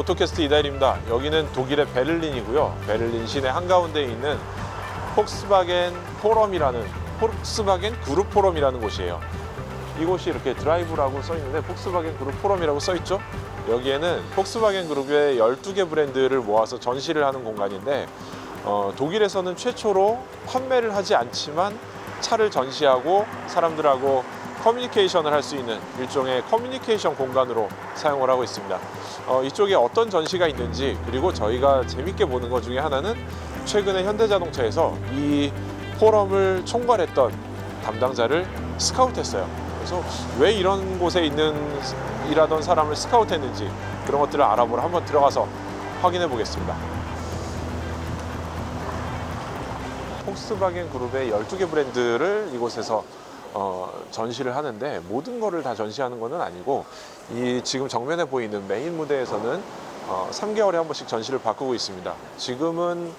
오토캐스트 이다일입니다. 여기는 독일의 베를린이고요. 베를린 시내 한가운데에 있는 폭스바겐 포럼이라는, 폭스바겐 그룹 포럼이라는 곳이에요. 이곳이 이렇게 드라이브라고 써 있는데 폭스바겐 그룹 포럼이라고 써 있죠. 여기에는 폭스바겐 그룹의 12개 브랜드를 모아서 전시를 하는 공간인데, 독일에서는 최초로 판매를 하지 않지만 차를 전시하고 사람들하고 커뮤니케이션을 할 수 있는 일종의 커뮤니케이션 공간으로 사용을 하고 있습니다. 이쪽에 어떤 전시가 있는지, 그리고 저희가 재밌게 보는 것 중에 하나는 최근에 현대자동차에서 이 포럼을 총괄했던 담당자를 스카우트했어요. 그래서 왜 이런 곳에 일하던 사람을 스카우트했는지 그런 것들을 알아보러 한번 들어가서 확인해 보겠습니다. 폭스바겐 그룹의 12개 브랜드를 이곳에서 전시를 하는데, 모든 거를 다 전시하는 것은 아니고, 이 지금 정면에 보이는 메인 무대에서는 3개월에 한 번씩 전시를 바꾸고 있습니다. 지금은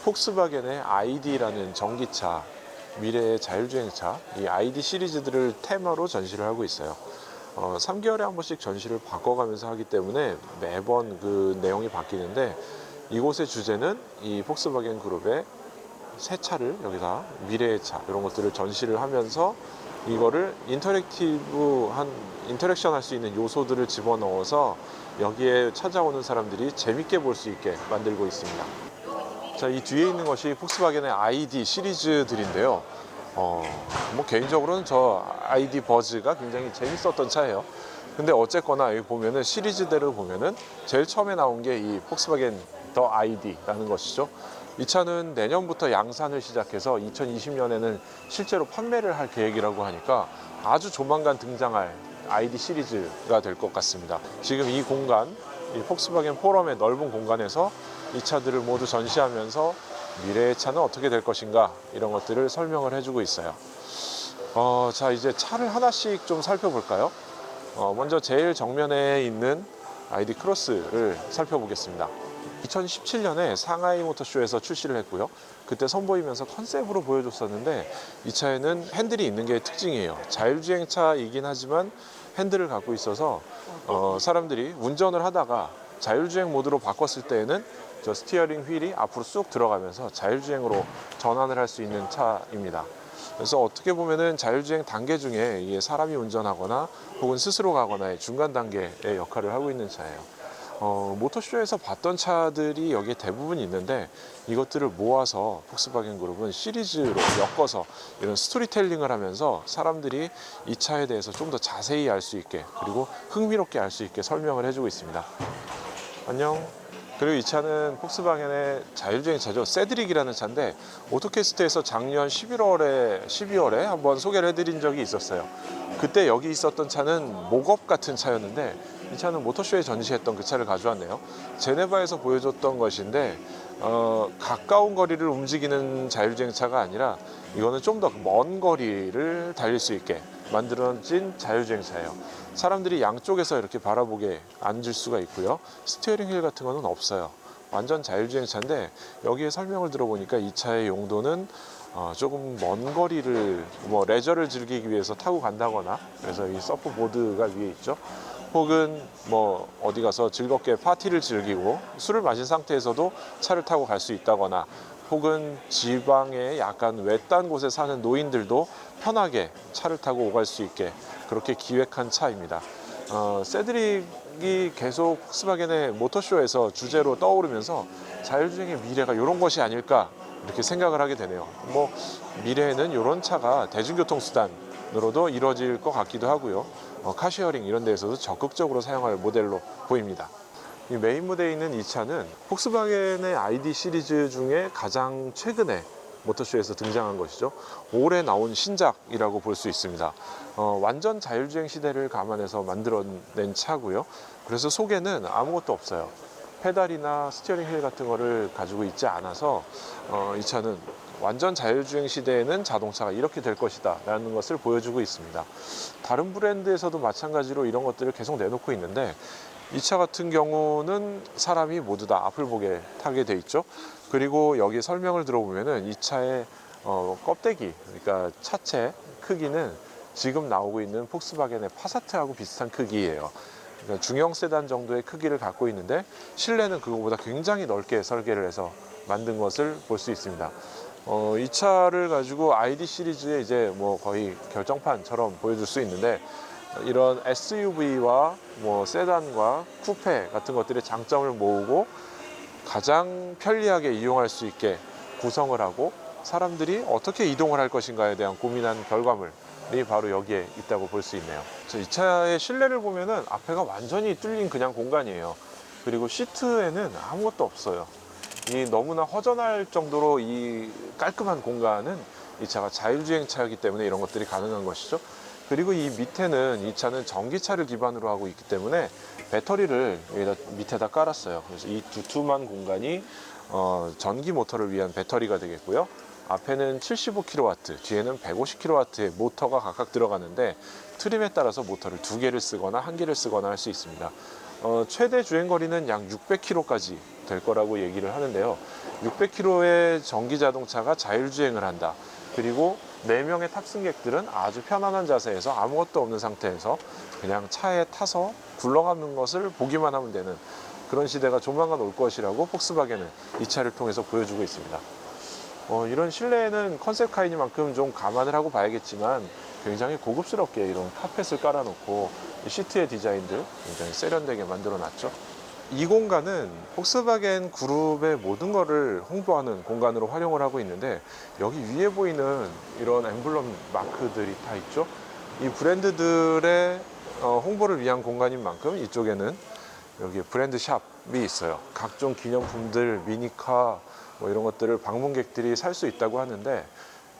폭스바겐의 ID라는 전기차, 미래의 자율주행차, 이 ID 시리즈들을 테마로 전시를 하고 있어요. 3개월에 한 번씩 전시를 바꿔가면서 하기 때문에 매번 그 내용이 바뀌는데, 이곳의 주제는 이 폭스바겐 그룹의 새 차를 여기다, 미래의 차, 이런 것들을 전시를 하면서 이거를 인터랙션 할 수 있는 요소들을 집어넣어서 여기에 찾아오는 사람들이 재밌게 볼 수 있게 만들고 있습니다. 자, 이 뒤에 있는 것이 폭스바겐의 ID 시리즈들인데요. 뭐 개인적으로는 저 ID 버즈가 굉장히 재밌었던 차예요. 근데 어쨌거나 여기 보면은 시리즈대로 보면은 제일 처음에 나온 게 이 폭스바겐 더 ID라는 것이죠. 이 차는 내년부터 양산을 시작해서 2020년에는 실제로 판매를 할 계획이라고 하니까 아주 조만간 등장할 ID 시리즈가 될 것 같습니다. 지금 이 공간, 이 폭스바겐 포럼의 넓은 공간에서 이 차들을 모두 전시하면서 미래의 차는 어떻게 될 것인가, 이런 것들을 설명을 해주고 있어요. 자, 이제 차를 하나씩 좀 살펴볼까요? 먼저 제일 정면에 있는 ID 크로스를 살펴보겠습니다. 2017년에 상하이 모터쇼에서 출시를 했고요. 그때 선보이면서 컨셉으로 보여줬었는데, 이 차에는 핸들이 있는 게 특징이에요. 자율주행차이긴 하지만 핸들을 갖고 있어서 사람들이 운전을 하다가 자율주행 모드로 바꿨을 때에는 저 스티어링 휠이 앞으로 쑥 들어가면서 자율주행으로 전환을 할 수 있는 차입니다. 그래서 어떻게 보면은 자율주행 단계 중에 이게 사람이 운전하거나 혹은 스스로 가거나의 중간 단계의 역할을 하고 있는 차예요. 모터쇼에서 봤던 차들이 여기에 대부분 있는데, 이것들을 모아서 폭스바겐 그룹은 시리즈로 엮어서 이런 스토리텔링을 하면서 사람들이 이 차에 대해서 좀 더 자세히 알 수 있게, 그리고 흥미롭게 알 수 있게 설명을 해주고 있습니다. 안녕. 그리고 이 차는 폭스바겐의 자율주행차죠. 세드릭이라는 차인데, 오토캐스트에서 작년 12월에 한번 소개를 해드린 적이 있었어요. 그때 여기 있었던 차는 목업 같은 차였는데, 이 차는 모터쇼에 전시했던 그 차를 가져왔네요. 제네바에서 보여줬던 것인데, 가까운 거리를 움직이는 자율주행차가 아니라 이거는 좀 더 먼 거리를 달릴 수 있게 만들어진 자율주행차예요. 사람들이 양쪽에서 이렇게 바라보게 앉을 수가 있고요. 스티어링 휠 같은 거는 없어요. 완전 자율주행차인데, 여기에 설명을 들어보니까 이 차의 용도는 조금 먼 거리를, 레저를 즐기기 위해서 타고 간다거나, 그래서 이 서프보드가 위에 있죠. 혹은 어디 가서 즐겁게 파티를 즐기고 술을 마신 상태에서도 차를 타고 갈 수 있다거나, 혹은 지방의 약간 외딴 곳에 사는 노인들도 편하게 차를 타고 오갈 수 있게 그렇게 기획한 차입니다. 세드릭이 계속 폭스바겐의 모터쇼에서 주제로 떠오르면서 자율주행의 미래가 이런 것이 아닐까, 이렇게 생각을 하게 되네요. 미래에는 이런 차가 대중교통수단으로도 이루어질 것 같기도 하고요. 카쉐어링 이런 데에서도 적극적으로 사용할 모델로 보입니다. 이 메인 무대에 있는 이 차는 폭스바겐의 ID 시리즈 중에 가장 최근에 모터쇼에서 등장한 것이죠. 올해 나온 신작이라고 볼 수 있습니다. 완전 자율주행 시대를 감안해서 만들어낸 차고요. 그래서 속에는 아무것도 없어요. 페달이나 스티어링 휠 같은 거를 가지고 있지 않아서 이 차는 완전 자율주행 시대에는 자동차가 이렇게 될 것이다 라는 것을 보여주고 있습니다. 다른 브랜드에서도 마찬가지로 이런 것들을 계속 내놓고 있는데, 이 차 같은 경우는 사람이 모두 다 앞을 보게 타게 돼 있죠. 그리고 여기 설명을 들어보면은 이 차의 껍데기, 그러니까 차체 크기는 지금 나오고 있는 폭스바겐의 파사트하고 비슷한 크기예요. 그러니까 중형 세단 정도의 크기를 갖고 있는데 실내는 그거보다 굉장히 넓게 설계를 해서 만든 것을 볼 수 있습니다. 이 차를 가지고 ID 시리즈의 이제 뭐 거의 결정판처럼 보여줄 수 있는데, 이런 SUV와 뭐 세단과 쿠페 같은 것들의 장점을 모으고 가장 편리하게 이용할 수 있게 구성을 하고 사람들이 어떻게 이동을 할 것인가에 대한 고민한 결과물이 바로 여기에 있다고 볼 수 있네요. 이 차의 실내를 보면은 앞에가 완전히 뚫린 그냥 공간이에요. 그리고 시트에는 아무것도 없어요. 이 너무나 허전할 정도로 이 깔끔한 공간은 이 차가 자율주행차이기 때문에 이런 것들이 가능한 것이죠. 그리고 이 밑에는 이 차는 전기차를 기반으로 하고 있기 때문에 배터리를 여기다 밑에다 깔았어요. 그래서 이 두툼한 공간이 전기 모터를 위한 배터리가 되겠고요. 앞에는 75kW, 뒤에는 150kW의 모터가 각각 들어가는데 트림에 따라서 모터를 2개를 쓰거나 1개를 쓰거나 할 수 있습니다. 최대 주행거리는 약 600km까지 될 거라고 얘기를 하는데요. 600km의 전기 자동차가 자율주행을 한다. 그리고 4명의 탑승객들은 아주 편안한 자세에서 아무것도 없는 상태에서 그냥 차에 타서 굴러가는 것을 보기만 하면 되는 그런 시대가 조만간 올 것이라고 폭스바겐은 이 차를 통해서 보여주고 있습니다. 이런 실내에는 컨셉카이니만큼 좀 감안을 하고 봐야겠지만 굉장히 고급스럽게 이런 카펫을 깔아놓고 시트의 디자인들 굉장히 세련되게 만들어 놨죠. 이 공간은 폭스바겐 그룹의 모든 것을 홍보하는 공간으로 활용을 하고 있는데, 여기 위에 보이는 이런 엠블럼 마크들이 다 있죠. 이 브랜드들의 홍보를 위한 공간인 만큼 이쪽에는 여기 브랜드 샵이 있어요. 각종 기념품들, 미니카 뭐 이런 것들을 방문객들이 살 수 있다고 하는데,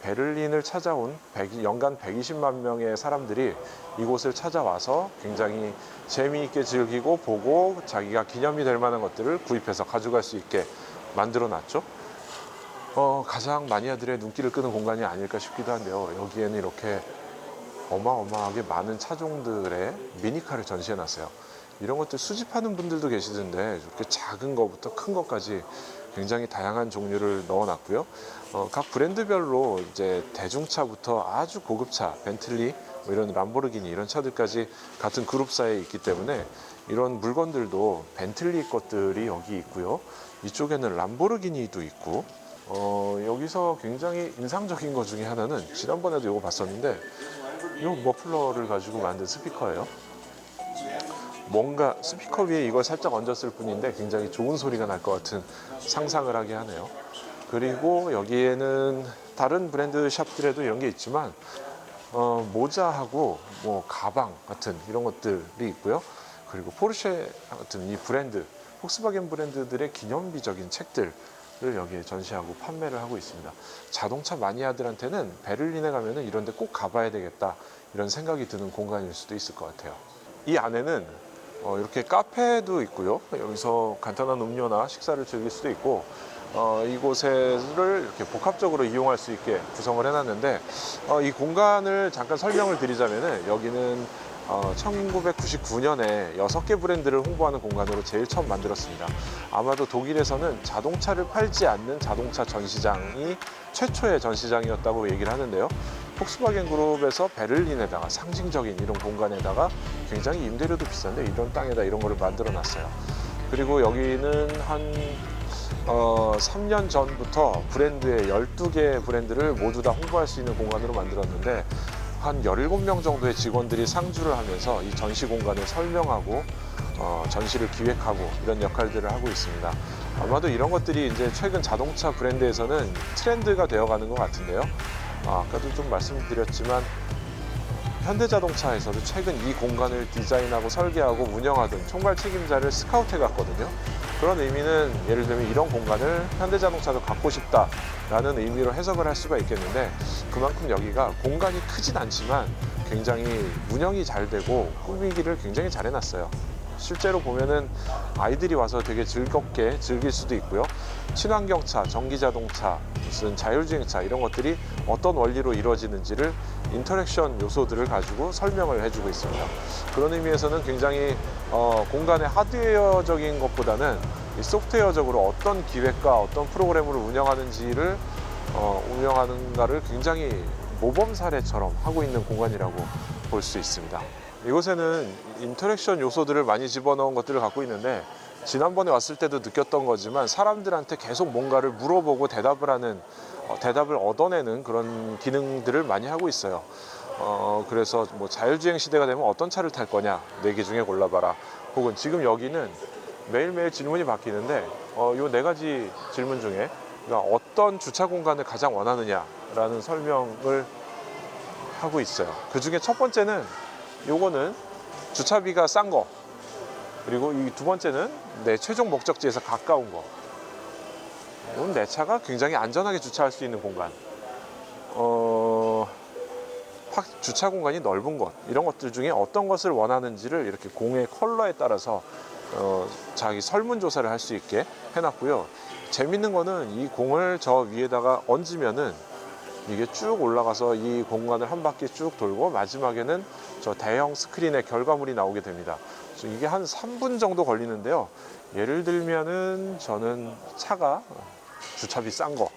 베를린을 찾아온 연간 120만 명의 사람들이 이곳을 찾아와서 굉장히 재미있게 즐기고 보고 자기가 기념이 될 만한 것들을 구입해서 가져갈 수 있게 만들어 놨죠. 가장 마니아들의 눈길을 끄는 공간이 아닐까 싶기도 한데요. 여기에는 이렇게 어마어마하게 많은 차종들의 미니카를 전시해 놨어요. 이런 것들 수집하는 분들도 계시던데 이렇게 작은 것부터 큰 것까지 굉장히 다양한 종류를 넣어놨고요. 각 브랜드별로 이제 대중차부터 아주 고급차, 벤틀리, 뭐 이런 람보르기니 이런 차들까지 같은 그룹사에 있기 때문에 이런 물건들도 벤틀리 것들이 여기 있고요. 이쪽에는 람보르기니도 있고, 여기서 굉장히 인상적인 것 중에 하나는 지난번에도 이거 봤었는데, 이 머플러를 가지고 만든 스피커예요. 뭔가 스피커 위에 이걸 살짝 얹었을 뿐인데 굉장히 좋은 소리가 날 것 같은 상상을 하게 하네요. 그리고 여기에는 다른 브랜드 샵들에도 이런 게 있지만 모자하고 뭐 가방 같은 이런 것들이 있고요. 그리고 포르쉐 같은 이 브랜드, 폭스바겐 브랜드들의 기념비적인 책들을 여기에 전시하고 판매를 하고 있습니다. 자동차 마니아들한테는 베를린에 가면은 이런 데 꼭 가봐야 되겠다 이런 생각이 드는 공간일 수도 있을 것 같아요. 이 안에는 이렇게 카페도 있고요. 여기서 간단한 음료나 식사를 즐길 수도 있고, 이곳을 이렇게 복합적으로 이용할 수 있게 구성을 해놨는데, 이 공간을 잠깐 설명을 드리자면은 여기는 1999년에 6개 브랜드를 홍보하는 공간으로 제일 처음 만들었습니다. 아마도 독일에서는 자동차를 팔지 않는 자동차 전시장이 최초의 전시장이었다고 얘기를 하는데요. 폭스바겐 그룹에서 베를린에다가 상징적인 이런 공간에다가 굉장히 임대료도 비싼데 이런 땅에다 이런 거를 만들어 놨어요. 그리고 여기는 한 3년 전부터 브랜드의 12개 브랜드를 모두 다 홍보할 수 있는 공간으로 만들었는데, 한 17명 정도의 직원들이 상주를 하면서 이 전시 공간을 설명하고 전시를 기획하고 이런 역할들을 하고 있습니다. 아마도 이런 것들이 이제 최근 자동차 브랜드에서는 트렌드가 되어가는 것 같은데요. 아까도 좀 말씀드렸지만 현대자동차에서도 최근 이 공간을 디자인하고 설계하고 운영하던 총괄 책임자를 스카우트해 갔거든요. 그런 의미는 예를 들면 이런 공간을 현대자동차도 갖고 싶다라는 의미로 해석을 할 수가 있겠는데, 그만큼 여기가 공간이 크진 않지만 굉장히 운영이 잘 되고 꾸미기를 굉장히 잘 해놨어요. 실제로 보면은 아이들이 와서 되게 즐겁게 즐길 수도 있고요. 친환경차, 전기자동차, 무슨 자율주행차 이런 것들이 어떤 원리로 이루어지는지를 인터랙션 요소들을 가지고 설명을 해주고 있습니다. 그런 의미에서는 굉장히 공간의 하드웨어적인 것보다는 이 소프트웨어적으로 어떤 기획과 어떤 프로그램으로 운영하는지를 운영하는가를 굉장히 모범 사례처럼 하고 있는 공간이라고 볼 수 있습니다. 이곳에는 인터랙션 요소들을 많이 집어넣은 것들을 갖고 있는데, 지난번에 왔을 때도 느꼈던 거지만 사람들한테 계속 뭔가를 물어보고 대답을 얻어내는 그런 기능들을 많이 하고 있어요. 그래서 뭐 자율주행 시대가 되면 어떤 차를 탈 거냐, 4개 중에 골라봐라. 혹은 지금 여기는 매일매일 질문이 바뀌는데, 요 4가지 질문 중에 그러니까 어떤 주차 공간을 가장 원하느냐라는 설명을 하고 있어요. 그 중에 첫 번째는 요거는 주차비가 싼 거, 그리고 이 두 번째는 내 최종 목적지에서 가까운 거. 이건 내 차가 굉장히 안전하게 주차할 수 있는 공간. 주차 공간이 넓은 것, 이런 것들 중에 어떤 것을 원하는지를 이렇게 공의 컬러에 따라서 자기 설문조사를 할 수 있게 해놨고요. 재밌는 거는 이 공을 저 위에다가 얹으면은 이게 쭉 올라가서 이 공간을 한 바퀴 쭉 돌고 마지막에는 저 대형 스크린에 결과물이 나오게 됩니다. 그래서 이게 한 3분 정도 걸리는데요. 예를 들면은 저는 차가 주차비 싼 거,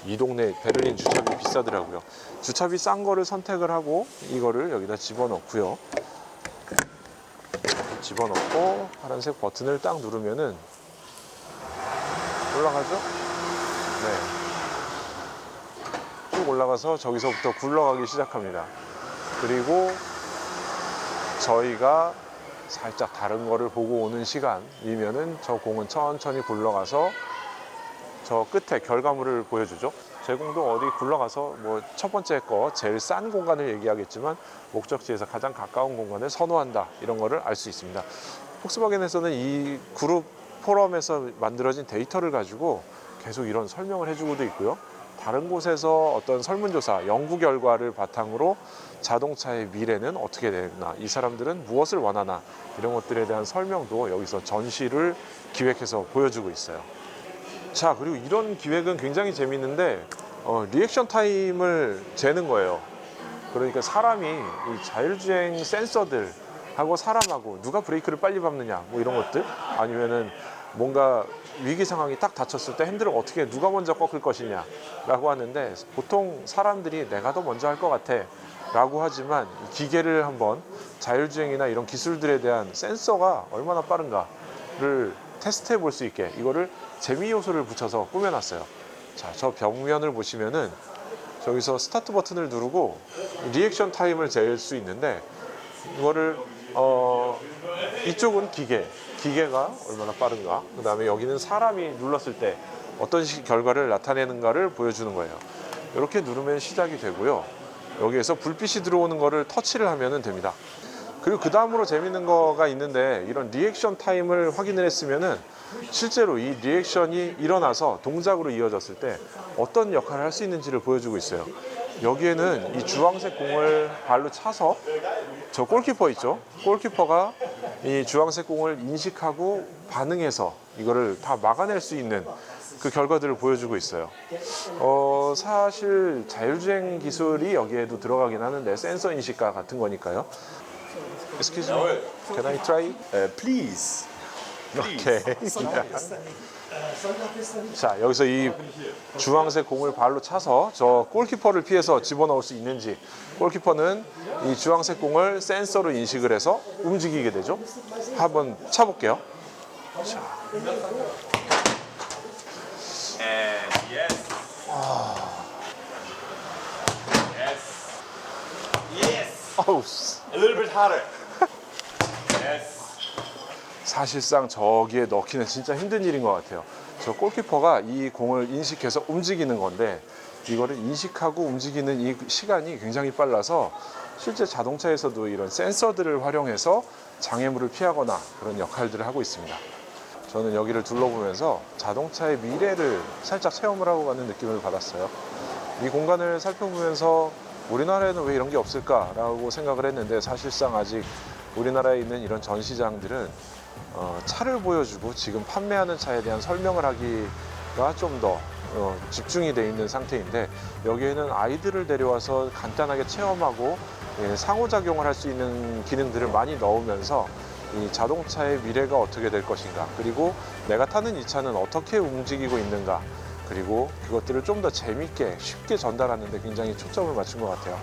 이 동네 베를린 주차비 비싸더라고요. 주차비 싼 거를 선택을 하고 이거를 여기다 집어넣고요. 집어넣고 파란색 버튼을 딱 누르면은 올라가죠? 네. 쭉 올라가서 저기서부터 굴러가기 시작합니다. 그리고 저희가 살짝 다른 거를 보고 오는 시간이면은 저 공은 천천히 굴러가서 저 끝에 결과물을 보여주죠. 제 공도 어디 굴러가서 뭐 첫 번째 거 제일 싼 공간을 얘기하겠지만 목적지에서 가장 가까운 공간을 선호한다, 이런 거를 알 수 있습니다. 폭스바겐에서는 이 그룹 포럼에서 만들어진 데이터를 가지고 계속 이런 설명을 해주고도 있고요. 다른 곳에서 어떤 설문조사, 연구 결과를 바탕으로 자동차의 미래는 어떻게 되나, 이 사람들은 무엇을 원하나, 이런 것들에 대한 설명도 여기서 전시를 기획해서 보여주고 있어요. 자, 그리고 이런 기획은 굉장히 재밌는데 리액션 타임을 재는 거예요. 그러니까 사람이 이 자율주행 센서들하고 사람하고 누가 브레이크를 빨리 밟느냐, 뭐 이런 것들, 아니면은 뭔가 위기 상황이 딱 닥쳤을 때 핸들을 어떻게 누가 먼저 꺾을 것이냐 라고 하는데, 보통 사람들이 내가 더 먼저 할 것 같아 라고 하지만 기계를 한번 자율주행이나 이런 기술들에 대한 센서가 얼마나 빠른가를 테스트해 볼 수 있게 이거를 재미 요소를 붙여서 꾸며놨어요. 자, 저 벽면을 보시면은 저기서 스타트 버튼을 누르고 리액션 타임을 잴 수 있는데, 이거를 이쪽은 기계가 얼마나 빠른가, 그 다음에 여기는 사람이 눌렀을 때 어떤 결과를 나타내는가를 보여주는 거예요. 이렇게 누르면 시작이 되고요. 여기에서 불빛이 들어오는 거를 터치를 하면 됩니다. 그리고 그 다음으로 재밌는 거가 있는데, 이런 리액션 타임을 확인을 했으면은 실제로 이 리액션이 일어나서 동작으로 이어졌을 때 어떤 역할을 할 수 있는지를 보여주고 있어요. 여기에는 이 주황색 공을 발로 차서 저 골키퍼 있죠? 골키퍼가 이 주황색 공을 인식하고 반응해서 이거를 다 막아낼 수 있는 그 결과들을 보여주고 있어요. 사실 자율주행 기술이 여기에도 들어가긴 하는데 센서 인식과 같은 거니까요. Excuse me, can I try? Please. 오케이. 자, 여기서 이 주황색 공을 발로 차서 저 골키퍼를 피해서 집어넣을 수 있는지, 골키퍼는 이 주황색 공을 센서로 인식을 해서 움직이게 되죠. 한번 차볼게요. 자. Yes. Yes. 어우, A little bit harder. Yes. 사실상 저기에 넣기는 진짜 힘든 일인 것 같아요. 저 골키퍼가 이 공을 인식해서 움직이는 건데, 이거를 인식하고 움직이는 이 시간이 굉장히 빨라서 실제 자동차에서도 이런 센서들을 활용해서 장애물을 피하거나 그런 역할들을 하고 있습니다. 저는 여기를 둘러보면서 자동차의 미래를 살짝 체험을 하고 가는 느낌을 받았어요. 이 공간을 살펴보면서 우리나라에는 왜 이런 게 없을까라고 생각을 했는데, 사실상 아직 우리나라에 있는 이런 전시장들은 차를 보여주고 지금 판매하는 차에 대한 설명을 하기가 좀 더 집중이 돼 있는 상태인데, 여기에는 아이들을 데려와서 간단하게 체험하고 상호작용을 할 수 있는 기능들을 많이 넣으면서 이 자동차의 미래가 어떻게 될 것인가, 그리고 내가 타는 이 차는 어떻게 움직이고 있는가, 그리고 그것들을 좀 더 재밌게 쉽게 전달하는 데 굉장히 초점을 맞춘 것 같아요.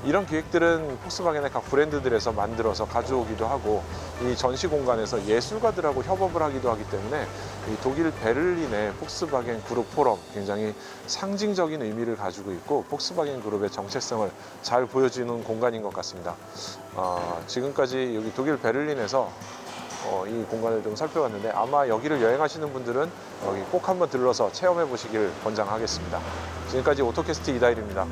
이런 기획들은 폭스바겐의 각 브랜드들에서 만들어서 가져오기도 하고 이 전시 공간에서 예술가들하고 협업을 하기도 하기 때문에 이 독일 베를린의 폭스바겐 그룹 포럼 굉장히 상징적인 의미를 가지고 있고 폭스바겐 그룹의 정체성을 잘 보여주는 공간인 것 같습니다. 지금까지 여기 독일 베를린에서 이 공간을 좀 살펴봤는데 아마 여기를 여행하시는 분들은 여기 꼭 한번 들러서 체험해 보시길 권장하겠습니다. 지금까지 오토캐스트 이다일입니다.